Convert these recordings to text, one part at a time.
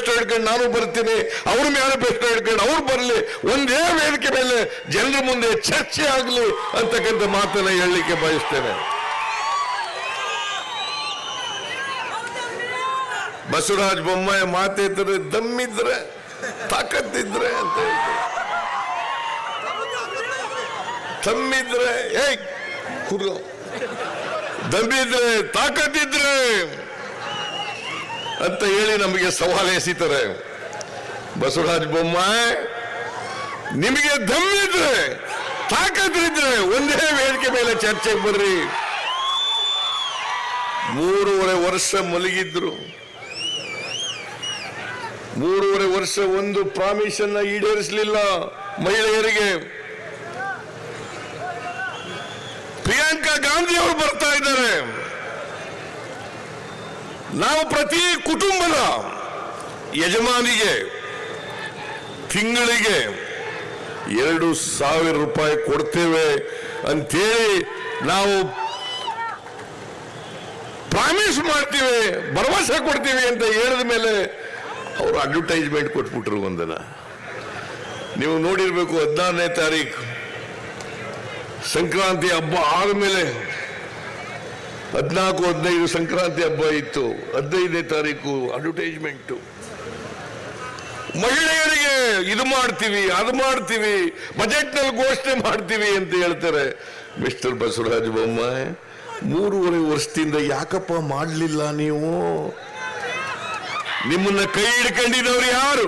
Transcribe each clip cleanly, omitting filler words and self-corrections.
Manifesto ಹಿಡ್ಕೊಂಡು ನಾನು ಬರ್ತೀನಿ, ಅವ್ರ ಮ್ಯಾನಿಫೆಸ್ಟೋ ಹಿಡ್ಕೊಂಡು ಅವ್ರು ಬರಲಿ, ಒಂದೇ ವೇದಿಕೆ ಮೇಲೆ ಜನರ ಮುಂದೆ ಚರ್ಚೆ ಆಗಲಿ ಅಂತಕ್ಕಂಥ ಮಾತನ್ನ ಹೇಳಲಿಕ್ಕೆ ಬಯಸ್ತೇನೆ. ಬಸವರಾಜ ಬೊಮ್ಮಾಯಿ ಮಾತಿದ್ರೆ ದಮ್ಮಿದ್ರೆ ತಾಕತ್ತಿದ್ರೆ ಅಂತ ಹೇಳ್ತಾರೆ. ದಮ್ಮಿದ್ರೆ ಕೂತ್ಕೋ, ದಮ್ಮಿದ್ರೆ ತಾಕತ್ತಿದ್ರೆ ಅಂತ ಹೇಳಿ ನಮಗೆ ಸವಾಲು ಎಸಿತಾರೆ. ಬಸವರಾಜ ಬೊಮ್ಮಾಯಿ, ನಿಮಗೆ ದಮ್ಮಿದ್ರೆ ತಾಕತ್ತಿದ್ರೆ ಒಂದೇ ವೇದಿಕೆ ಮೇಲೆ ಚರ್ಚೆಗೆ ಬರ್ರಿ. 3.5 ವರ್ಷ ಮಲಗಿದ್ರು. 3.5 ವರ್ಷ ಒಂದು ಪ್ರಾಮಿಸ್ ಅನ್ನ ಈಡೇರಿಸಲಿಲ್ಲ ಮಹಿಳೆಯರಿಗೆ. ಪ್ರಿಯಾಂಕಾ ಗಾಂಧಿ ಅವರು ಬರ್ತಾ ಇದ್ದಾರೆ. ನಾವು ಪ್ರತಿ ಕುಟುಂಬದ ಯಜಮಾನಿಗೆ ತಿಂಗಳಿಗೆ 2,000 ರೂಪಾಯಿ ಕೊಡ್ತೇವೆ ಅಂತೇಳಿ ನಾವು ಪ್ರಾಮಿಸ್ ಮಾಡ್ತೀವಿ, ಭರವಸೆ ಕೊಡ್ತೀವಿ ಅಂತ ಹೇಳಿದ ಮೇಲೆ ಅವರು ಅಡ್ವರ್ಟೈಸ್ಮೆಂಟ್ ಕೊಟ್ಬಿಟ್ರು. ಒಂದನ ನೀವು ನೋಡಿರ್ಬೇಕು, 14ನೇ ತಾರೀಕು ಸಂಕ್ರಾಂತಿ ಹಬ್ಬ ಆದ್ಮೇಲೆ 14-15 ಸಂಕ್ರಾಂತಿ ಹಬ್ಬ ಇತ್ತು. 15ನೇ ತಾರೀಕು ಅಡ್ವರ್ಟೈಸ್ಮೆಂಟ್, ಮಹಿಳೆಯರಿಗೆ ಇದು ಮಾಡ್ತೀವಿ, ಅದು ಮಾಡ್ತೀವಿ, ಬಜೆಟ್ ನಲ್ಲಿ ಘೋಷಣೆ ಮಾಡ್ತೀವಿ ಅಂತ ಹೇಳ್ತಾರೆ. ಮಿಸ್ಟರ್ ಬಸವರಾಜ ಬೊಮ್ಮಾಯಿ, 3.5 ವರ್ಷದಿಂದ ಯಾಕಪ್ಪ ಮಾಡಲಿಲ್ಲ ನೀವು? ನಿಮ್ಮನ್ನ ಕೈ ಹಿಡ್ಕೊಂಡಿದ್ದವ್ರು ಯಾರು?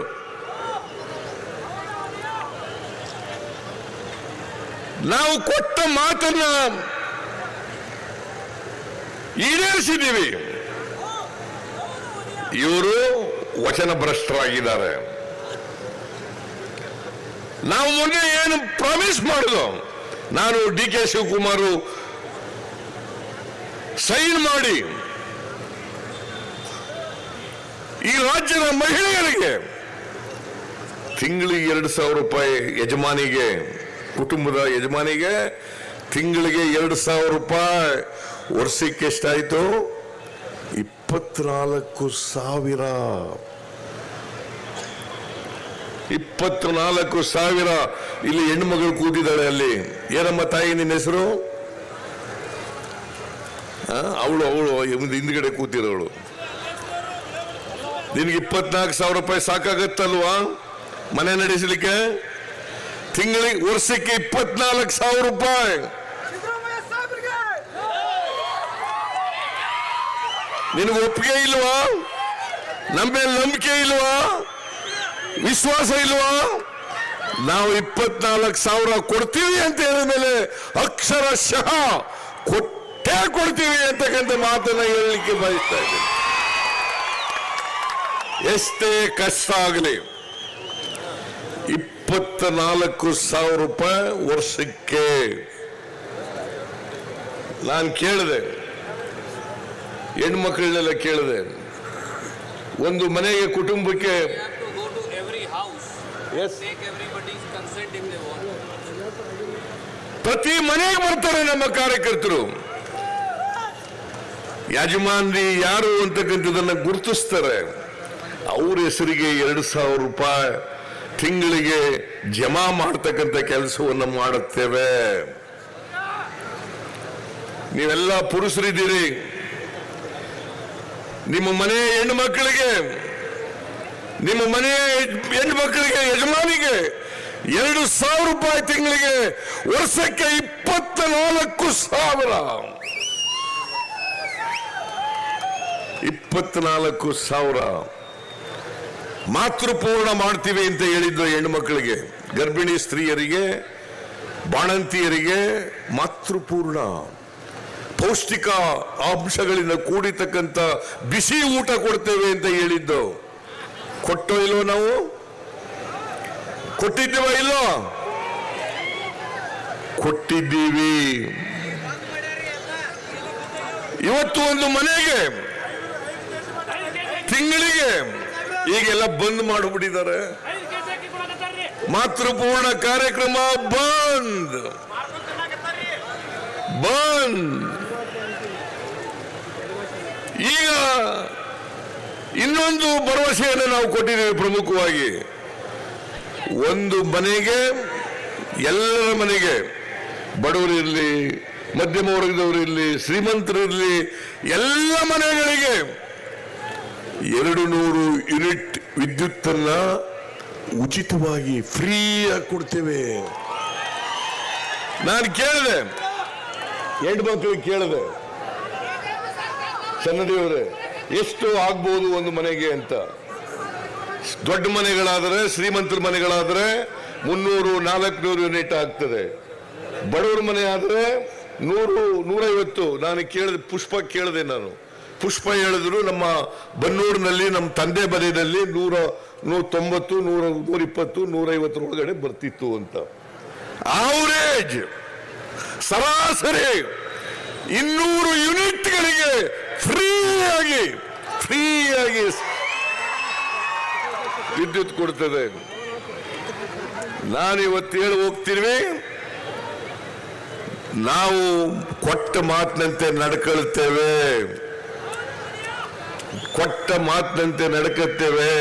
ನಾವು ಕೊಟ್ಟ ಮಾತನ್ನ ಈಡೇರಿಸಿದ್ದೀವಿ. ಇವರು ವಚನ ಭ್ರಷ್ಟರಾಗಿದ್ದಾರೆ. ನಾವು ಮೊನ್ನೆ ಏನು ಪ್ರಾಮಿಸ್ ಮಾಡಿದ್ರು, ನಾನು ಡಿ ಕೆ ಶಿವಕುಮಾರ್ ಸೈನ್ ಮಾಡಿ ಈ ರಾಜ್ಯದ ಮಹಿಳೆಯರಿಗೆ ತಿಂಗಳಿಗೆ 2,000 ರೂಪಾಯಿ, ಯಜಮಾನಿಗೆ, ಕುಟುಂಬದ ಯಜಮಾನಿಗೆ ತಿಂಗಳಿಗೆ 2,000 ರೂಪಾಯಿ, ವರ್ಷಕ್ಕೆ ಎಷ್ಟಾಯ್ತು? 24,000. 24,000. ಇಲ್ಲಿ ಹೆಣ್ಮಗಳು ಕೂತಿದ್ದಾಳೆ. ಅಲ್ಲಿ ಏನಮ್ಮ ತಾಯಿ ನಿನ್ನ ಹೆಸರು? ಅವಳು ಹಿಂದ್ಗಡೆ ಕೂತಿರೋಳು. ನಿನ್ಗೆ 24,000 ರೂಪಾಯಿ ಸಾಕಾಗತ್ತಲ್ವಾ ಮನೆ ನಡೆಸಲಿಕ್ಕೆ? ತಿಂಗಳಿಗೆ, ವರ್ಷಕ್ಕೆ 24,000 ರೂಪಾಯಿ. ನಿನಗೆ ಒಪ್ಪಿಗೆ ಇಲ್ವಾ? ನಮ್ಮ ಮೇಲೆ ನಂಬಿಕೆ ಇಲ್ವಾ? ವಿಶ್ವಾಸ ಇಲ್ವಾ? ನಾವು 24,000 ಕೊಡ್ತೀವಿ ಅಂತ ಹೇಳಿದ ಮೇಲೆ ಅಕ್ಷರಶಃ ಕೊಟ್ಟೇ ಕೊಡ್ತೀವಿ ಅಂತಕ್ಕಂಥ ಮಾತನ್ನ ಹೇಳಲಿಕ್ಕೆ ಬಯಸ್ತಾ ಇದ್ದೀನಿ. ಎಷ್ಟೇ ಕಷ್ಟ ಆಗಲಿ 24,000 ರೂಪಾಯಿ ವರ್ಷಕ್ಕೆ. ನಾನು ಕೇಳಿದೆ, ಹೆಣ್ಮಕ್ಳನ್ನೆಲ್ಲ ಕೇಳಿದೆ, ಒಂದು ಮನೆಗೆ, ಕುಟುಂಬಕ್ಕೆ ಪ್ರತಿ ಮನೆಗೆ ಬರ್ತಾರೆ ನಮ್ಮ ಕಾರ್ಯಕರ್ತರು. ಯಜಮಾನ್ರಿ ಯಾರು ಅಂತಕ್ಕಂಥದನ್ನ ಗುರುತಿಸ್ತಾರೆ. ಅವ್ರ ಹೆಸರಿಗೆ 2,000 ರೂಪಾಯಿ ತಿಂಗಳಿಗೆ ಜಮಾ ಮಾಡ್ತಕ್ಕಂಥ ಕೆಲಸವನ್ನು ಮಾಡುತ್ತೇವೆ. ನೀವೆಲ್ಲ ಪುರುಷರಿದ್ದೀರಿ. ನಿಮ್ಮ ಮನೆಯ ಹೆಣ್ಣುಮಕ್ಕಳಿಗೆ, ನಿಮ್ಮ ಮನೆಯ ಹೆಣ್ಣುಮಕ್ಕಳಿಗೆ, ಯಜಮಾನಿಗೆ 2,000 ರೂಪಾಯಿ ತಿಂಗಳಿಗೆ, ವರ್ಷಕ್ಕೆ 24,000. 24,000 ಮಾತೃಪೂರ್ಣ ಮಾಡ್ತೀವಿ ಅಂತ ಹೇಳಿದ್ದು ಹೆಣ್ಣುಮಕ್ಕಳಿಗೆ, ಗರ್ಭಿಣಿ ಸ್ತ್ರೀಯರಿಗೆ, ಬಾಣಂತಿಯರಿಗೆ ಮಾತೃಪೂರ್ಣ ಪೌಷ್ಟಿಕ ಅಂಶಗಳಿಂದ ಕೂಡಿತಕ್ಕಂಥ ಬಿಸಿ ಊಟ ಕೊಡ್ತೇವೆ ಅಂತ ಹೇಳಿದ್ದು. ಕೊಟ್ಟೋ ಇಲ್ವೋ? ನಾವು ಕೊಟ್ಟಿದ್ದೇವ ಇಲ್ಲೋ? ಕೊಟ್ಟಿದ್ದೀವಿ. ಇವತ್ತು ಒಂದು ಮನೆಗೆ ತಿಂಗಳಿಗೆ ಈಗೆಲ್ಲ ಬಂದ್ ಮಾಡಿಬಿಟ್ಟಿದ್ದಾರೆ. ಮಾತೃಪೂರ್ಣ ಕಾರ್ಯಕ್ರಮ ಬಂದ್. ಈಗ ಇನ್ನೊಂದು ಭರವಸೆಯನ್ನು ನಾವು ಕೊಟ್ಟಿದ್ದೇವೆ. ಪ್ರಮುಖವಾಗಿ ಒಂದು ಮನೆಗೆ, ಎಲ್ಲರ ಮನೆಗೆ, ಬಡವರಿರಲಿ, ಮಧ್ಯಮ ವರ್ಗದವರಿರಲಿ, ಶ್ರೀಮಂತರಿರಲಿ, ಎಲ್ಲ ಮನೆಗಳಿಗೆ 200 ಯೂನಿಟ್ ವಿದ್ಯುತ್ತನ್ನ ಉಚಿತವಾಗಿ ಫ್ರೀಯಾಗಿ ಕೊಡ್ತೇವೆ. ನಾನು ಕೇಳಿದೆ, ಹೆಣ್ಮಕ್ಳಿಗೆ ಕೇಳಿದೆ, ಸನ್ನದಿಯವರೇ ಎಷ್ಟು ಆಗ್ಬೋದು ಒಂದು ಮನೆಗೆ ಅಂತ. ದೊಡ್ಡ ಮನೆಗಳಾದರೆ, ಶ್ರೀಮಂತರ ಮನೆಗಳಾದರೆ 300-400 ಯೂನಿಟ್ ಆಗ್ತದೆ. ಬಡವರ ಮನೆ ಆದರೆ 100-150. ನಾನು ಕೇಳಿದೆ, ಪುಷ್ಪ ಕೇಳಿದೆ, ನಾನು ಪುಷ್ಪ ಹೇಳಿದ್ರು ನಮ್ಮ ಬನ್ನೂರಿನಲ್ಲಿ, ನಮ್ಮ ತಂದೆ ಬದಿಯಲ್ಲಿ 190, 120, 150 ಒಳಗಡೆ ಬರ್ತಿತ್ತು ಅಂತ. ಆವರೇಜ್ ಸರಾಸರಿ 200 ಯೂನಿಟ್ಗಳಿಗೆ ಫ್ರೀಯಾಗಿ ವಿದ್ಯುತ್ ಕೊಡ್ತದೆ. ನಾನಿವತ್ತು ಹೇಳಿ ಹೋಗ್ತೀವಿ, ನಾವು ಕೊಟ್ಟ ಮಾತಿನಂತೆ ನಡ್ಕೊಳ್ತೇವೆ, ಕೊಟ್ಟ ಮಾತಿನಂತೆ ನಡ್ಕೊಳ್ತೇವೆ.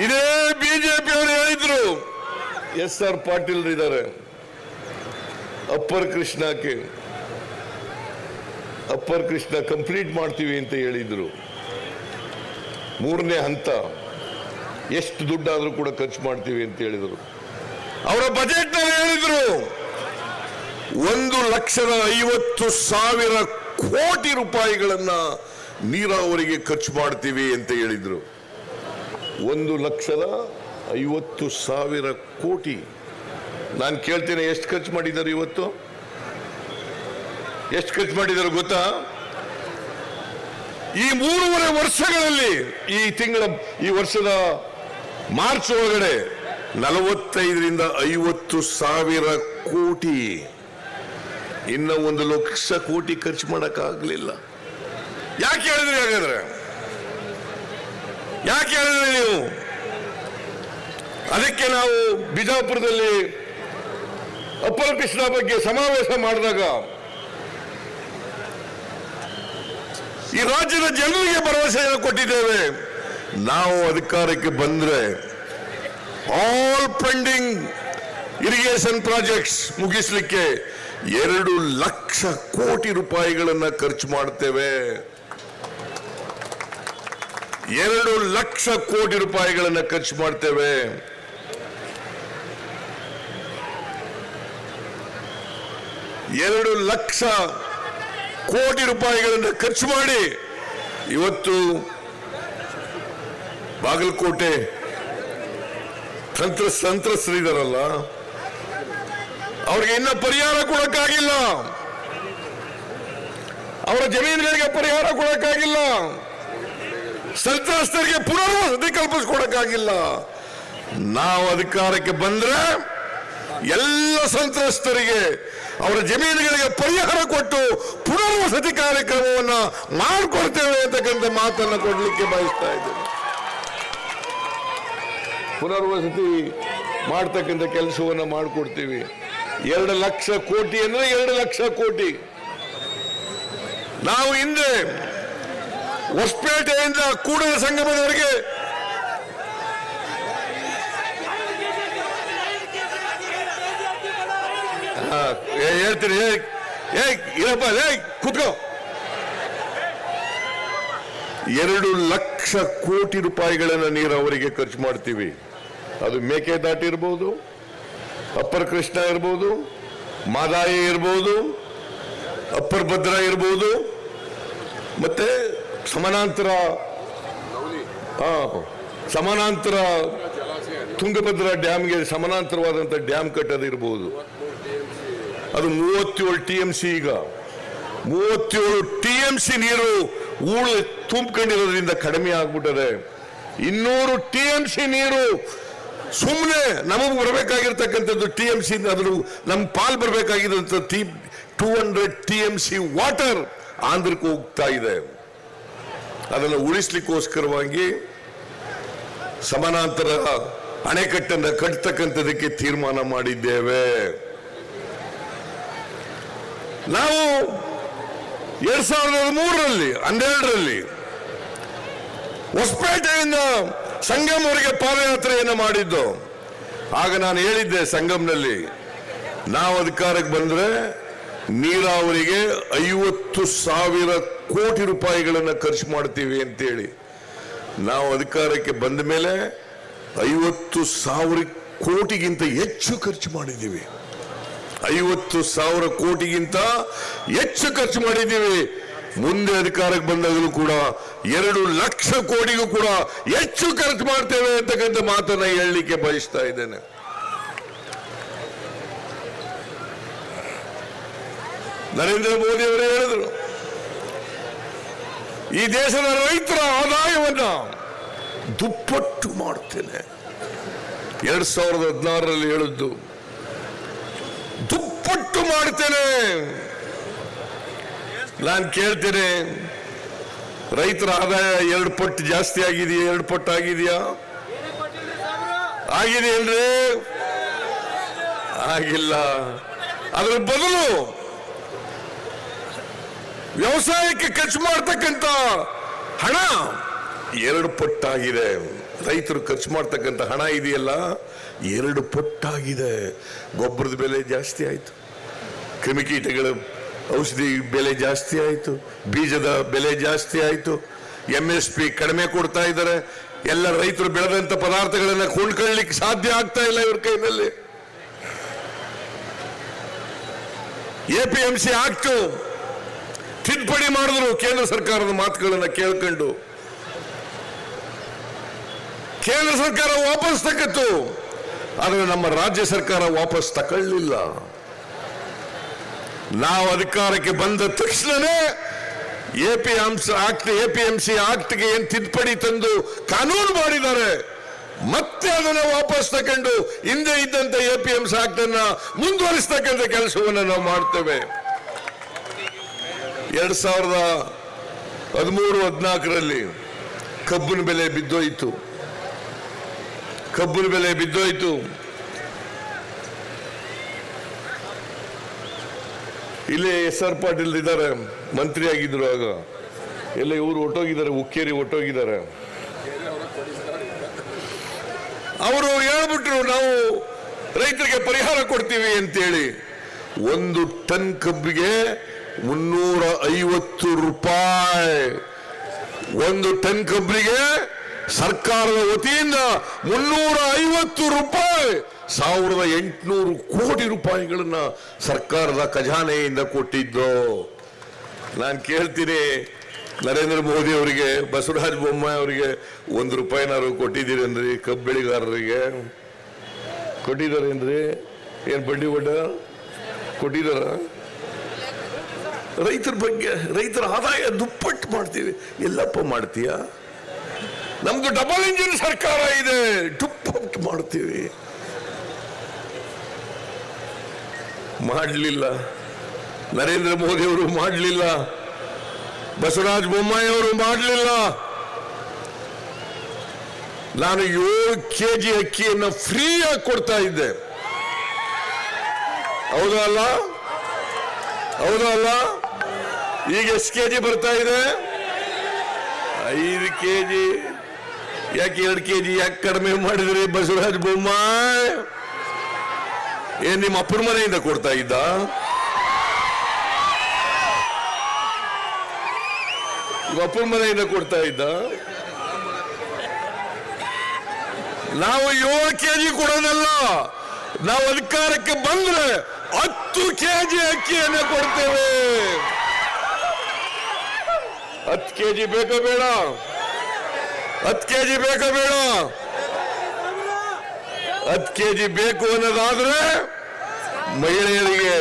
ಇದೇ ಬಿಜೆಪಿ ಅವರು ಹೇಳಿದ್ರು, SR ಪಾಟೀಲ್ ಇದ್ದಾರೆ, ಅಪ್ಪರ್ ಕೃಷ್ಣ ಕಂಪ್ಲೀಟ್ ಮಾಡ್ತೀವಿ ಅಂತ ಹೇಳಿದ್ರು. 3ನೇ ಹಂತ ಎಷ್ಟು ದುಡ್ಡಾದ್ರೂ ಕೂಡ ಖರ್ಚು ಮಾಡ್ತೀವಿ ಅಂತ ಹೇಳಿದ್ರು. ಅವರ ಬಜೆಟ್ ನಲ್ಲಿ ಹೇಳಿದ್ರು 1,50,000 ಕೋಟಿ ರೂಪಾಯಿಗಳನ್ನ ನೀರಾವರಿಗೆ ಖರ್ಚು ಮಾಡ್ತೀವಿ ಅಂತ ಹೇಳಿದ್ರು. 1,50,000 ಕೋಟಿ. ನಾನು ಕೇಳ್ತೇನೆ, ಎಷ್ಟು ಖರ್ಚು ಮಾಡಿದ್ದಾರೆ ಇವತ್ತು? ಎಷ್ಟು ಖರ್ಚು ಮಾಡಿದ್ದಾರೆ ಗೊತ್ತಾ? ಈ 3.5 ವರ್ಷಗಳಲ್ಲಿ, ಈ ವರ್ಷದ ಮಾರ್ಚ್ ಒಳಗಡೆ 45,000-50,000 ಕೋಟಿ. ಇನ್ನ 1,00,000 ಕೋಟಿ ಖರ್ಚು ಮಾಡಕ್ಕಾಗಲಿಲ್ಲ. ಯಾಕೆ ಹೇಳಿದ್ರಿ? ಹಾಗಾದ್ರೆ ಯಾಕೆ ಹೇಳಿದ್ರಿ ನೀವು? ಅದಕ್ಕೆ ನಾವು ಬಿಜಾಪುರದಲ್ಲಿ ಅಪ್ಪರ್ ಕೃಷ್ಣ ಬಗ್ಗೆ ಸಮಾವೇಶ ಮಾಡಿದಾಗ ಈ ರಾಜ್ಯದ ಜನರಿಗೆ ಭರವಸೆಯನ್ನು ಕೊಟ್ಟಿದ್ದೇವೆ. ನಾವು ಅಧಿಕಾರಕ್ಕೆ ಬಂದ್ರೆ ಆಲ್ ಪೆಂಡಿಂಗ್ ಇರಿಗೇಷನ್ ಪ್ರಾಜೆಕ್ಟ್ಸ್ ಮುಗಿಸ್ಲಿಕ್ಕೆ 2,00,000 ಕೋಟಿ ರೂಪಾಯಿಗಳನ್ನ ಖರ್ಚು ಮಾಡ್ತೇವೆ. 2,00,000 ಕೋಟಿ ರೂಪಾಯಿಗಳನ್ನ ಖರ್ಚು ಮಾಡ್ತೇವೆ. $2,00,000 ಕೋಟಿ ರೂಪಾಯಿಗಳನ್ನು ಖರ್ಚು ಮಾಡಿ ಇವತ್ತು ಬಾಗಲಕೋಟೆ ಸಂತ್ರಸ್ತರಿದ್ದಾರಲ್ಲ, ಅವ್ರಿಗೆ ಇನ್ನ ಪರಿಹಾರ ಕೊಡಕ್ಕಾಗಿಲ್ಲ, ಅವರ ಜಮೀನುಗಳಿಗೆ ಪರಿಹಾರ ಕೊಡಕ್ಕಾಗಿಲ್ಲ, ಸಂತ್ರಸ್ತರಿಗೆ ಪುನರ್ವಸತಿ ಕಲ್ಪಿಸಿಕೊಡಕ್ಕಾಗಿಲ್ಲ. ನಾವು ಅಧಿಕಾರಕ್ಕೆ ಬಂದ್ರೆ ಎಲ್ಲ ಸಂತ್ರಸ್ತರಿಗೆ ಅವರ ಜಮೀನುಗಳಿಗೆ ಪರಿಹಾರ ಕೊಟ್ಟು ಪುನರ್ವಸತಿ ಕಾರ್ಯಕ್ರಮವನ್ನು ಮಾಡಿಕೊಡ್ತೇವೆ ಅಂತಕ್ಕಂಥ ಮಾತನ್ನು ಕೊಡ್ಲಿಕ್ಕೆ ಬಯಸ್ತಾ ಇದ್ದೇನೆ. ಪುನರ್ವಸತಿ ಮಾಡ್ತಕ್ಕಂಥ ಕೆಲಸವನ್ನು ಮಾಡಿಕೊಡ್ತೀವಿ. 2,00,000 ಕೋಟಿ ಅಂದ್ರೆ 2,00,000 ಕೋಟಿ. ನಾವು ಹಿಂದೆ ಹೊಸಪೇಟೆಯಿಂದ ಕೂಡಲ ಸಂಗಮದವರೆಗೆ ಹೇಳ್ತೀನಿ, ಇರಪ್ಪ, ಕೂತ್ಕೋ. 2,00,000 ಕೋಟಿ ರೂಪಾಯಿಗಳನ್ನ ನೀರಾವರಿಗೆ ಖರ್ಚು ಮಾಡ್ತೀವಿ. ಅದು ಮೇಕೆದಾಟು ಇರ್ಬೋದು, ಅಪ್ಪರ್ ಕೃಷ್ಣ ಇರ್ಬೋದು, ಮಾದಾಯಿ ಇರ್ಬೋದು, ಅಪ್ಪರ್ ಭದ್ರಾ ಇರ್ಬೋದು, ಮತ್ತೆ ಸಮಾನಾಂತರ ತುಂಗಭದ್ರಾ ಡ್ಯಾಮ್ಗೆ ಸಮಾನಾಂತರವಾದಂಥ ಡ್ಯಾಮ್ ಕಟ್ಟೋದಿರ್ಬೋದು. ಅದು 37 TMC. ಈಗ 37 TMC ನೀರು ತುಂಬಿಕೊಂಡಿರೋದ್ರಿಂದ ಕಡಿಮೆ ಆಗ್ಬಿಟ್ಟದೆ. 200 TMC ನೀರು ಸುಮ್ಮನೆ ನಮಗೆ ಬರಬೇಕಾಗಿರ್ತಕ್ಕಂಥದ್ದು TMC, ಅದ್ರ ನಮ್ಮ ಪಾಲ್ ಬರಬೇಕಾಗಿದ್ದಂಥ 200 TMC ವಾಟರ್ ಆಂಧ್ರಕ್ಕೆ ಹೋಗ್ತಾ ಇದೆ. ಅದನ್ನು ಉಳಿಸ್ಲಿಕ್ಕೋಸ್ಕರವಾಗಿ ಸಮಾನಾಂತರ ಅಣೆಕಟ್ಟನ್ನು ಕಟ್ಟತಕ್ಕಂಥದಕ್ಕೆ ತೀರ್ಮಾನ ಮಾಡಿದ್ದೇವೆ. ನಾವು 2013ರಲ್ಲಿ 12ರಲ್ಲಿ ಹೊಸಪೇಟೆಯಿಂದ ಸಂಗಮವರೆಗೆ ಪಾದಯಾತ್ರೆಯನ್ನು ಮಾಡಿದ್ದು. ಆಗ ನಾನು ಹೇಳಿದ್ದೆ ಸಂಗಮ್ನಲ್ಲಿ, ನಾವು ಅಧಿಕಾರಕ್ಕೆ ಬಂದ್ರೆ ನೀರಾವರಿಗೆ 50,000 ಕೋಟಿ ರೂಪಾಯಿಗಳನ್ನು ಖರ್ಚು ಮಾಡ್ತೀವಿ ಅಂತೇಳಿ. ನಾವು ಅಧಿಕಾರಕ್ಕೆ ಬಂದ ಮೇಲೆ 50,000 ಕೋಟಿಗಿಂತ ಹೆಚ್ಚು ಖರ್ಚು ಮಾಡಿದ್ದೀವಿ. 50,000 ಕೋಟಿಗಿಂತ ಹೆಚ್ಚು ಖರ್ಚು ಮಾಡಿದ್ದೀವಿ. ಮುಂದೆ ಅಧಿಕಾರಕ್ಕೆ ಬಂದಾಗಲೂ ಕೂಡ 2 ಲಕ್ಷ ಕೋಟಿಗೂ ಕೂಡ ಹೆಚ್ಚು ಖರ್ಚು ಮಾಡ್ತೇವೆ ಅಂತಕ್ಕಂಥ ಮಾತನ್ನ ಹೇಳಲಿಕ್ಕೆ ಬಯಸ್ತಾ ಇದ್ದೇನೆ. ನರೇಂದ್ರ ಮೋದಿ ಅವರು ಹೇಳಿದ್ರು, ಈ ದೇಶದ ರೈತರ ಆದಾಯವನ್ನ ದುಪ್ಪಟ್ಟು ಮಾಡ್ತೇನೆ. 2016ರಲ್ಲಿ ಹೇಳಿದ್ದು, ದುಪ್ಪಟ್ಟು ಮಾಡ್ತೇನೆ. ನಾನು ಕೇಳ್ತೇನೆ, ರೈತರ ಆದಾಯ 2 ಪಟ್ಟು ಜಾಸ್ತಿ ಆಗಿದೆಯಾ? 2 ಪಟ್ಟು ಆಗಿದೆಯಾ? ಆಗಿದೆಯಲ್ರಿ? ಆಗಿಲ್ಲ. ಅದರ ಬದಲು ವ್ಯವಸಾಯಕ್ಕೆ ಖರ್ಚು ಮಾಡ್ತಕ್ಕಂಥ ಹಣ 2 ಪಟ್ಟಾಗಿದೆ. ರೈತರು ಖರ್ಚು ಮಾಡ್ತಕ್ಕಂಥ ಹಣ ಇದೆಯಲ್ಲ 2 ಪಟ್ಟಾಗಿದೆ. ಗೊಬ್ಬರದ ಬೆಲೆ ಜಾಸ್ತಿ ಆಯ್ತು, ಕ್ರಿಮಿಕೀಟಗಳ ಔಷಧಿ ಬೆಲೆ ಜಾಸ್ತಿ ಆಯಿತು, ಬೀಜದ ಬೆಲೆ ಜಾಸ್ತಿ ಆಯಿತು, MSP ಕಡಿಮೆ ಕೊಡ್ತಾ ಇದ್ದಾರೆ. ಎಲ್ಲ ರೈತರು ಬೆಳೆದಂತ ಪದಾರ್ಥಗಳನ್ನು ಕೊಂಡ್ಕೊಳ್ಳಿಕ್ಕೆ ಸಾಧ್ಯ ಆಗ್ತಾ ಇಲ್ಲ ಇವ್ರ ಕೈನಲ್ಲಿ. APMC ಆಕ್ಟ್ ತಿದ್ದುಪಡಿ ಮಾಡಿದ್ರು ಕೇಂದ್ರ ಸರ್ಕಾರದ ಮಾತುಗಳನ್ನು ಕೇಳ್ಕೊಂಡು. ಕೇಂದ್ರ ಸರ್ಕಾರ ವಾಪಸ್ ತಕ್ಕತ್ತು, ಆದರೆ ನಮ್ಮ ರಾಜ್ಯ ಸರ್ಕಾರ ವಾಪಸ್ ತಗೊಳ್ಳಿಲ್ಲ. ನಾವು ಅಧಿಕಾರಕ್ಕೆ ಬಂದ ತಕ್ಷಣನೇ APMC ಆಕ್ಟ್ಗೆ ಏನ್ ತಿದ್ದುಪಡಿ ತಂದು ಕಾನೂನು ಮಾಡಿದ್ದಾರೆ, ಮತ್ತೆ ಅದನ್ನು ವಾಪಸ್ ತಕೊಂಡು ಹಿಂದೆ ಇದ್ದಂತ APMC ಆಕ್ಟ್ ಅನ್ನ ಮುಂದುವರಿಸತಕ್ಕಂಥ ಕೆಲಸವನ್ನು ನಾವು ಮಾಡ್ತೇವೆ. 2013-14ರಲ್ಲಿ ಕಬ್ಬಿನ ಬೆಲೆ ಬಿದ್ದೋಯ್ತು. ಇಲ್ಲಿ SR ಪಾಟೀಲ್ ಇದ್ದಾರೆ, ಮಂತ್ರಿ ಆಗಿದ್ರು ಆಗ. ಎಲ್ಲ ಇವರು ಒಟ್ಟೋಗಿದ್ದಾರೆ, ಹುಕ್ಕೇರಿ ಒಟ್ಟೋಗಿದ್ದಾರೆ. ಅವರು ಹೇಳ್ಬಿಟ್ರು, ನಾವು ರೈತರಿಗೆ ಪರಿಹಾರ ಕೊಡ್ತೀವಿ ಅಂತೇಳಿ. 1 ಟನ್ ಕಬ್ಬಿಗೆ 350 ರೂಪಾಯಿ. 1 ಟನ್ ಕಬ್ಬಿಗೆ ಸರ್ಕಾರದ ವತಿಯಿಂದ 350 ರೂಪಾಯಿ. 1800 ಕೋಟಿ ರೂಪಾಯಿಗಳನ್ನ ಸರ್ಕಾರದ ಖಜಾನೆಯಿಂದ ಕೊಟ್ಟಿದ್ದು. ನಾನು ಕೇಳ್ತೀನಿ, ನರೇಂದ್ರ ಮೋದಿ ಅವರಿಗೆ, ಬಸವರಾಜ ಬೊಮ್ಮಾಯಿ ಅವರಿಗೆ 1 ರೂಪಾಯಿನಾರು ಕೊಟ್ಟಿದ್ದೀರೇನ್ರಿ? ಕಬ್ಬು ಬೆಳೆಗಾರರಿಗೆ ಕೊಟ್ಟಿದ್ದಾರೇನ್ರಿ? ಏನ್ ಬಡ್ಡಿ ಒಡ್ಡ ಕೊಟ್ಟಿದಾರ? ರೈತರ ಬಗ್ಗೆ, ರೈತರ ಆದಾಯ ದುಪ್ಪಟ್ಟು ಮಾಡ್ತೀವಿ. ಎಲ್ಲಪ್ಪ ಮಾಡ್ತೀಯ? ನಮ್ದು ಡಬಲ್ ಇಂಜಿನ್ ಸರ್ಕಾರ ಇದೆ, ದುಪ್ಪಟ್ಟು ಮಾಡ್ತೀವಿ. ಮಾಡಲಿಲ್ಲ. ನರೇಂದ್ರ ಮೋದಿ ಅವರು ಮಾಡಲಿಲ್ಲ, ಬಸವರಾಜ ಬೊಮ್ಮಾಯಿ ಅವರು ಮಾಡಲಿಲ್ಲ. ನಾನು 7 kg ಅಕ್ಕಿಯನ್ನು ಫ್ರೀಯಾಗಿ ಕೊಡ್ತಾ ಇದ್ದೆ. ಹೌದಾ ಅಲ್ಲ? ಈಗ ಎಷ್ಟು kg ಬರ್ತಾ ಇದೆ? 5 kg. ಯಾಕೆ 2 kg ಯಾಕೆ ಕಡಿಮೆ ಮಾಡಿದ್ರಿ ಬಸವರಾಜ ಬೊಮ್ಮಾಯಿ? ಏನ್ ನಿಮ್ಮ ಅಪ್ಪನ ಮನೆಯಿಂದ ಕೊಡ್ತಾ ಇದ್ದ? ಅಪ್ಪನ ಮನೆಯಿಂದ ಕೊಡ್ತಾ ಇದ್ದ? ನಾವು 7 kg ಕೊಡೋದಲ್ಲ, ನಾವು ಅಧಿಕಾರಕ್ಕೆ ಬಂದ್ರೆ 10 kg ಅಕ್ಕಿಯನ್ನು ಕೊಡ್ತೇವೆ. 10 kg ಬೇಕೋ ಬೇಡ? 10 kg ಬೇಕೋ ಬೇಡ? 10 kg ಬೇಕು ಅನ್ನೋದಾದ್ರೆ ಮಹಿಳೆಯರಿಗೆ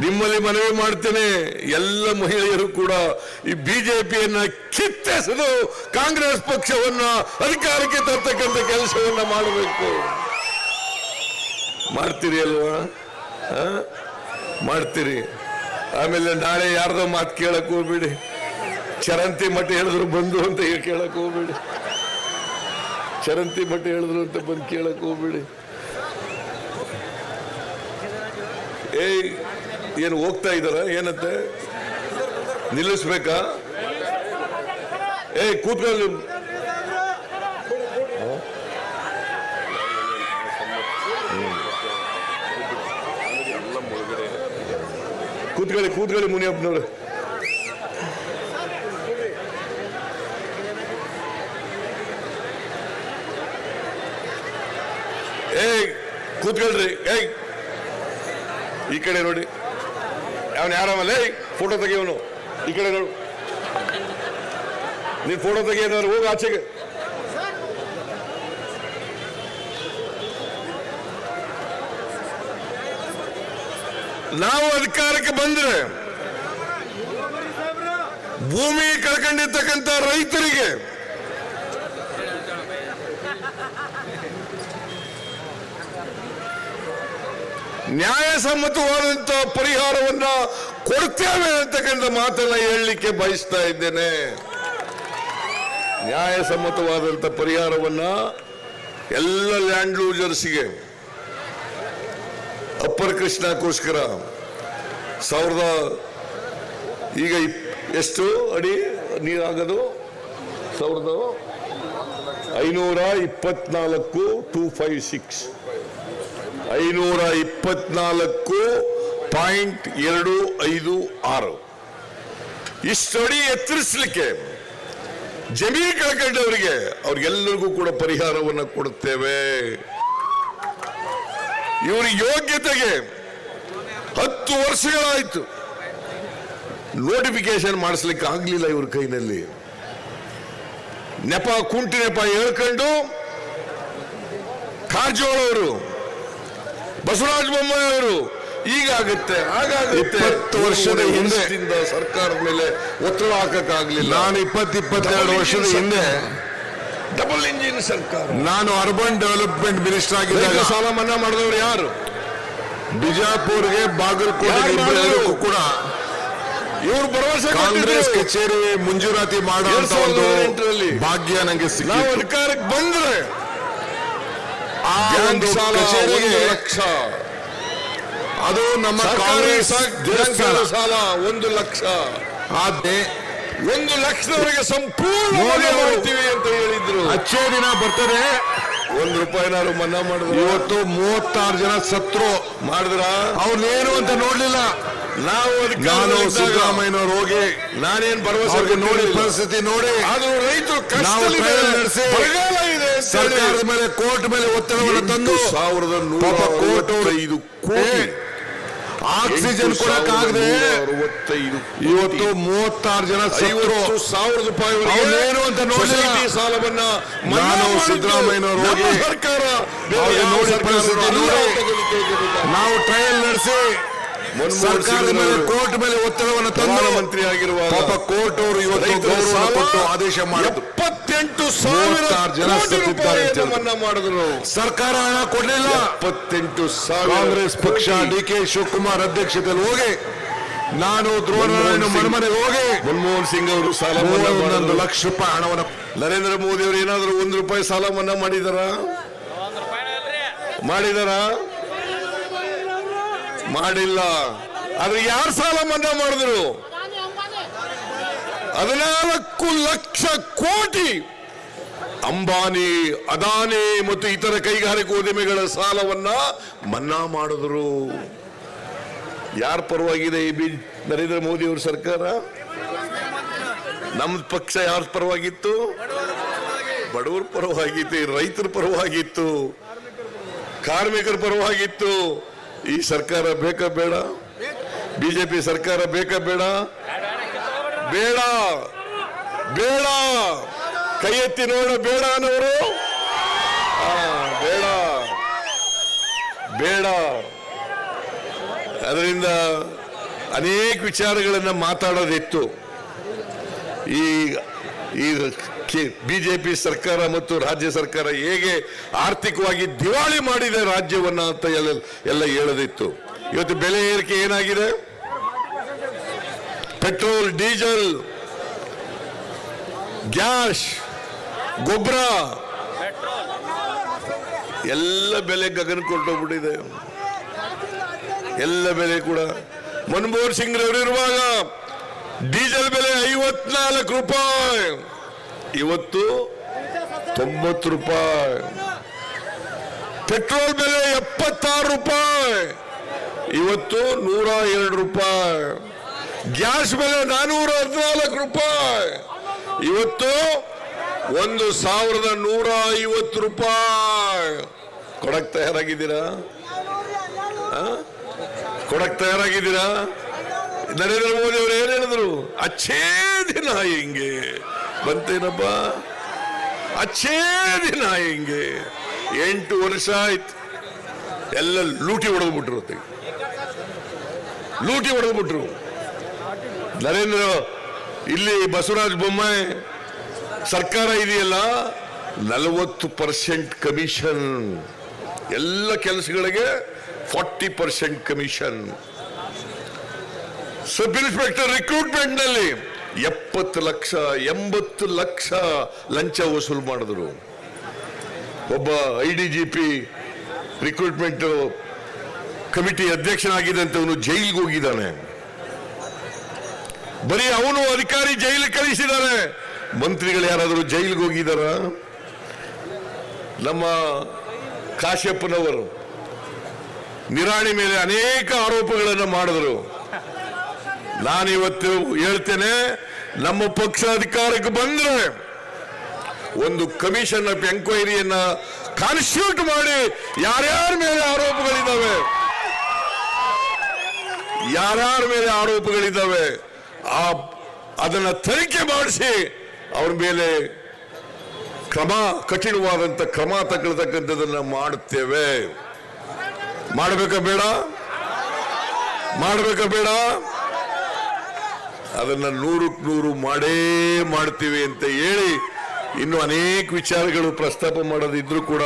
ನಿಮ್ಮಲ್ಲಿ ಮನವಿ ಮಾಡ್ತೇನೆ, ಎಲ್ಲ ಮಹಿಳೆಯರು ಕೂಡ ಈ ಬಿಜೆಪಿಯನ್ನ ಕಿತ್ತೆಸೆದು ಕಾಂಗ್ರೆಸ್ ಪಕ್ಷವನ್ನ ಅಧಿಕಾರಕ್ಕೆ ತರ್ತಕ್ಕಂಥ ಕೆಲಸವನ್ನ ಮಾಡಬೇಕು. ಮಾಡ್ತೀರಿ ಅಲ್ವಾ? ಮಾಡ್ತೀರಿ. ಆಮೇಲೆ ನಾಳೆ ಯಾರ್ದೋ ಮಾತು ಕೇಳಕ್ ಹೋಗ್ಬೇಡಿ. ಚರಂತಿ ಮಠ ಹೇಳಿದ್ರು ಬಂದು ಅಂತ ಕೇಳಕ್ ಹೋಗ್ಬೇಡಿ. ಚರಂತಿ ಮಠ ಹೇಳಿದ್ರು ಅಂತ ಬಂದು ಕೇಳಕ್ ಹೋಗ್ಬೇಡಿ. ಏನು ಹೋಗ್ತಾ ಇದ್ದಾರ ಏನಂತೆ ನಿಲ್ಲಿಸ್ಬೇಕಾ? ಕೂತ್ಕೊಳ್ಳಿ. ಕೂತ್ಕೊಳ್ಳಿ ಮುನಿಯಪ್ಪನವ್ರೆ. ಕೂತ್ಕೊಳ್ರಿ. ಈ ಕಡೆ ನೋಡಿ, ಅವನು ಯಾರವಲ್ಲ, ಫೋಟೋ ತೆಗಿಯವನು. ಈ ಕಡೆ ನೋಡು, ನೀನ್ ಫೋಟೋ ತೆಗಿಯೋದಾದ್ರೆ ಹೋಗಿ ಆಚೆಗೆ. ನಾವು ಅಧಿಕಾರಕ್ಕೆ ಬಂದ್ರೆ ಭೂಮಿ ಕಳ್ಕೊಂಡಿರ್ತಕ್ಕಂಥ ರೈತರಿಗೆ ನ್ಯಾಯಸಮ್ಮತವಾದಂತ ಪರಿಹಾರವನ್ನ ಕೊಡ್ತೇವೆ ಅಂತಕ್ಕಂಥ ಮಾತನ್ನ ಹೇಳಲಿಕ್ಕೆ ಬಯಸ್ತಾ ಇದ್ದೇನೆ. ನ್ಯಾಯಸಮ್ಮತವಾದಂತ ಪರಿಹಾರವನ್ನ ಎಲ್ಲ ಲ್ಯಾಂಡ್ ಲೂಸರ್ಸ್ಗೆ, ಅಪ್ಪರ್ ಕೃಷ್ಣಕ್ಕೋಸ್ಕರ ಈಗ ಎಷ್ಟು ಅಡಿ ನೀರಾಗದು? 524 256 524.256 ಇಷ್ಟು ಅಡಿ ಎತ್ತರಿಸಲಿಕ್ಕೆ ಜಮೀನು ಕಳ್ಕೊಂಡವರಿಗೆ ಅವ್ರಿಗೆಲ್ಲರಿಗೂ ಕೂಡ ಪರಿಹಾರವನ್ನು ಕೊಡುತ್ತೇವೆ. ಇವರ ಯೋಗ್ಯತೆಗೆ 10 ವರ್ಷಗಳಾಯಿತು, ನೋಟಿಫಿಕೇಶನ್ ಮಾಡಿಸ್ಲಿಕ್ಕೆ ಆಗ್ಲಿಲ್ಲ ಇವ್ರ ಕೈನಲ್ಲಿ. ಕುಂಟಿ ನೆಪ ಹೇಳ್ಕೊಂಡು ಕಾರಜೋಳ ಅವರು, ಬಸವರಾಜ ಬೊಮ್ಮಾಯಿ ಅವರು ಈಗಾಗುತ್ತೆ ಹಾಗಾಗುತ್ತೆ 20 ವರ್ಷದ ಹಿಂದೆ ಸರ್ಕಾರದ ಮೇಲೆ ಒತ್ತಡ ಹಾಕಕ್ಕಾಗ್ಲಿಲ್ಲ. ನಾನು 22 ವರ್ಷದ ಹಿಂದೆ ಡಬಲ್ ಇಂಜಿನ್ ಸರ್ಕಾರ, ನಾನು ಅರ್ಬನ್ ಡೆವಲಪ್ಮೆಂಟ್ ಮಿನಿಸ್ಟರ್ ಆಗಿದ್ದಾಗ ಸಾಲ ಮನ್ನಾ ಮಾಡಿದವರು ಯಾರು? ಬಿಜಾಪುರ್ಗೆ ಬಾಗಲಕೋಟೆ ಕೂಡ ಇವರು ಭರವಸೆ ಕಾಂಗ್ರೆಸ್ ಕಚೇರಿ ಮಂಜೂರಾತಿ ಮಾಡುವಂತ ಒಂದು ಭಾಗ್ಯ ನಂಗೆ ಸಿಕ್ಕಿತು. ನಾವು ಅಧಿಕಾರಕ್ಕೆ ಬಂದ್ರೆ ಆ ಒಂದು ಕಚೇರಿಗೆ ಲಕ್ಷ, ಅದು ನಮ್ಮ ಕಾಂಗ್ರೆಸ್ ಸಾಲ 1 ಲಕ್ಷ, ಆದ್ರೆ 1 ಲಕ್ಷದವರೆಗೆ ಸಂಪೂರ್ಣ ಮಾಡ್ತೀವಿ ಅಂತ ಹೇಳಿದ್ರು. ಅಚ್ಚೇ ದಿನ ಬರ್ತದೆ, ₹1 ಮನ್ನಾ ಮಾಡಿದ್ರು. ಇವತ್ತು 36 ಜನ ಸತ್ರು. ಮಾಡಿದ್ರ? ಅವ್ರನ್ನೇನು ಅಂತ ನೋಡ್ಲಿಲ್ಲ. ನಾವು ಸಿದ್ದರಾಮಯ್ಯನವ್ರು ಹೋಗಿ ನಾನೇನ್ ಭರವಸೆ ನೋಡಿ ಪರಿಸ್ಥಿತಿ ನೋಡಿ, ಅದು ರೈತರು ನಡೆಸಿ ಬರಗಾಲ ಇದೆ ಸರ್ಕಾರದ ಮೇಲೆ ಕೋರ್ಟ್ ಮೇಲೆ ಒತ್ತಡವನ್ನು ತಂದು 1145 ಕೋಟಿ ಆಕ್ಸಿಜನ್ ಕೊಡಕ್ಕಾಗದೆ ಇವತ್ತು 36 ಜನ ₹50,000 ಅಂತ ನೋಡಲಿಲ್ಲ. ಸಾಲವನ್ನ ನಾನು ಸಿದ್ದರಾಮಯ್ಯನವರು ಹೋಗಿ ಸರ್ಕಾರ ನೋಡಿ ಪರಿಸ್ಥಿತಿ ನೋಡಿ ನಾವು ಟ್ರಯಲ್ ನಡೆಸಿ ಸರ್ಕಾರದ ಮೇಲೆ ಕೋರ್ಟ್ ಮೇಲೆ ಒತ್ತಡವನ್ನು ತಂದು ಮಂತ್ರಿ ಆಗಿರುವಾಗ ಕೋರ್ಟ್ ಅವರು ಇವತ್ತು ಗೌರವ ಕೊಟ್ಟು ಆದೇಶ ಮಾಡಿದ್ರು. 78,000 ಜನ ಸತ್ತಿದ್ದಾರೆ ಮನ್ನಾ ಮಾಡಿದ್ರು. ಸರ್ಕಾರ ಹಣ ಕೊಡಲಿಲ್ಲ. 78,000 ಕಾಂಗ್ರೆಸ್ ಪಕ್ಷ ಡಿ.ಕೆ. ಶಿವಕುಮಾರ್ ಅಧ್ಯಕ್ಷತೆಯಲ್ಲಿ ಹೋಗಿ ನಾನು ಧ್ರುವನಾರಾಯಣ ಮನೆಗೆ ಹೋಗಿ ಮನಮೋಹನ್ ಸಿಂಗ್ ಅವರು ಸಾಲ ಮನ್ನಾ ₹1 ಲಕ್ಷ ಹಣವನ್ನು, ನರೇಂದ್ರ ಮೋದಿ ಅವರು ಏನಾದರೂ ₹1 ಸಾಲ ಮನ್ನಾ ಮಾಡಿದಾರ? ಮಾಡಿಲ್ಲ. ಆದ್ರೆ ಯಾರು ಸಾಲ ಮನ್ನಾ ಮಾಡಿದ್ರು? 14 ಲಕ್ಷ ಕೋಟಿ ಅಂಬಾನಿ, ಅದಾನಿ ಮತ್ತು ಇತರ ಕೈಗಾರಿಕೋದ್ಯಮಿಗಳ ಸಾಲವನ್ನ ಮನ್ನಾ ಮಾಡಿದ್ರು. ಯಾರ ಪರವಾಗಿದೆ ಈ ನರೇಂದ್ರ ಮೋದಿ ಅವರ ಸರ್ಕಾರ? ನಮ್ಮ ಪಕ್ಷ ಯಾರ ಪರವಾಗಿತ್ತು? ಬಡವರ ಪರವಾಗಿತ್ತು, ರೈತರ ಪರವಾಗಿತ್ತು, ಕಾರ್ಮಿಕರ ಪರವಾಗಿತ್ತು. ಈ ಸರ್ಕಾರ ಬೇಕಾ ಬೇಡ? ಬಿಜೆಪಿ ಸರ್ಕಾರ ಬೇಕಾ ಬೇಡ? ಬೇಡ ಬೇಡ, ಕೈ ಎತ್ತಿ ನೋಡ ಬೇಡ ಅನ್ನೋರು ಬೇಡ ಬೇಡ. ಅದರಿಂದ ಅನೇಕ ವಿಚಾರಗಳನ್ನು ಮಾತಾಡೋದಿತ್ತು. ಈ ಬಿಜೆಪಿ ಸರ್ಕಾರ ಮತ್ತು ರಾಜ್ಯ ಸರ್ಕಾರ ಹೇಗೆ ಆರ್ಥಿಕವಾಗಿ ದಿವಾಳಿ ಮಾಡಿದೆ ರಾಜ್ಯವನ್ನ ಅಂತ ಎಲ್ಲ ಹೇಳೋದಿತ್ತು. ಇವತ್ತು ಬೆಲೆ ಏರಿಕೆ ಏನಾಗಿದೆ? ಪೆಟ್ರೋಲ್, ಡೀಸೆಲ್, ಗ್ಯಾಸ್, ಗೊಬ್ಬರ ಎಲ್ಲ ಬೆಲೆ ಗಗನ ಕೊಟ್ಟೋಗ್ಬಿಟ್ಟಿದೆ. ಎಲ್ಲ ಬೆಲೆ ಕೂಡ ಮನಮೋಹನ್ ಸಿಂಗ್ ರವರಿರುವಾಗ ಡೀಸೆಲ್ ಬೆಲೆ 54 ರೂಪಾಯಿ, ಇವತ್ತು 90 ರೂಪಾಯಿ. ಪೆಟ್ರೋಲ್ ಬೆಲೆ 76 ರೂಪಾಯಿ, ಇವತ್ತು 102 ರೂಪಾಯಿ. ಗ್ಯಾಸ್ ಬೆಲೆ 414 ರೂಪಾಯಿ, ಇವತ್ತು 1150 ರೂಪಾಯಿ. ಕೊಡಕ್ ತಯಾರಾಗಿದ್ದೀರಾ? ಕೊಡಕ್ ತಯಾರಾಗಿದ್ದೀರಾ? ನರೇಂದ್ರ ಮೋದಿ ಅವರು ಏನ್ ಹೇಳಿದ್ರು? ಅಚ್ಚೇ ದಿನ ಹಿಂಗೆ ಬಂತೇನಪ್ಪ, ಅಚ್ಚೇ ದಿನ ಹಿಂಗೆ. 8 ವರ್ಷ ಆಯ್ತು, ಎಲ್ಲ ಲೂಟಿ ಹೊಡೆದ್ಬಿಟ್ರು, ಲೂಟಿ ಹೊಡೆದ್ಬಿಟ್ರು. ನರೇಂದ್ರ ಇಲ್ಲಿ ಬಸವರಾಜ ಬೊಮ್ಮಾಯಿ ಸರ್ಕಾರ ಇದೆಯಲ್ಲ, 40% ಕಮಿಷನ್, ಎಲ್ಲ ಕೆಲಸಗಳಿಗೆ 40% ಕಮಿಷನ್. ಸಬ್ ಇನ್ಸ್ಪೆಕ್ಟರ್ ರಿಕ್ರೂಟ್ಮೆಂಟ್ ನಲ್ಲಿ 70 ಲಕ್ಷ 80 ಲಕ್ಷ ಲಂಚ ವಸೂಲು ಮಾಡಿದ್ರು. ಒಬ್ಬ IDGP ರಿಕ್ರೂಟ್ಮೆಂಟ್ ಕಮಿಟಿ ಅಧ್ಯಕ್ಷನಾಗಿದ್ದಂತವನು ಜೈಲಿಗೆ ಹೋಗಿದ್ದಾನೆ. ಬರೀ ಅವನು ಅಧಿಕಾರಿ ಜೈಲಿಗೆ ಕಳಿಸಿದ್ದಾರೆ. ಮಂತ್ರಿಗಳು ಯಾರಾದರೂ ಜೈಲಿಗೆ ಹೋಗಿದಾರ? ನಮ್ಮ ಕಾಶ್ಯಪ್ಪನವರು ನಿರಾಣಿ ಮೇಲೆ ಅನೇಕ ಆರೋಪಗಳನ್ನು ಮಾಡಿದ್ರು. ನಾನಿವತ್ತು ಹೇಳ್ತೇನೆ, ನಮ್ಮ ಪಕ್ಷ ಅಧಿಕಾರಕ್ಕೆ ಬಂದ್ರೆ ಒಂದು ಕಮಿಷನ್ ಆಫ್ ಎಂಕ್ವೈರಿಯನ್ನ ಕಾನ್ಸ್ಟಿಟ್ಯೂಟ್ ಮಾಡಿ ಯಾರ್ಯಾರ ಮೇಲೆ ಆರೋಪಗಳಿದ್ದಾವೆ, ಯಾರ್ಯಾರ ಮೇಲೆ ಆರೋಪಗಳಿದ್ದಾವೆ ಅದನ್ನ ತನಿಖೆ ಮಾಡಿಸಿ ಅವ್ರ ಮೇಲೆ ಕಠಿಣವಾದಂತ ಕ್ರಮ ತಗೊಳ್ತಕ್ಕಂಥದನ್ನ ಮಾಡುತ್ತೇವೆ. ಮಾಡಬೇಕಾ ಬೇಡ? ಮಾಡಬೇಕಾ ಬೇಡ? ಅದನ್ನ 100ಕ್ಕೆ 100 ಮಾಡೇ ಮಾಡ್ತೀವಿ ಅಂತ ಹೇಳಿ ಇನ್ನು ಅನೇಕ ವಿಚಾರಗಳು ಪ್ರಸ್ತಾಪ ಮಾಡೋದಿದ್ರು ಕೂಡ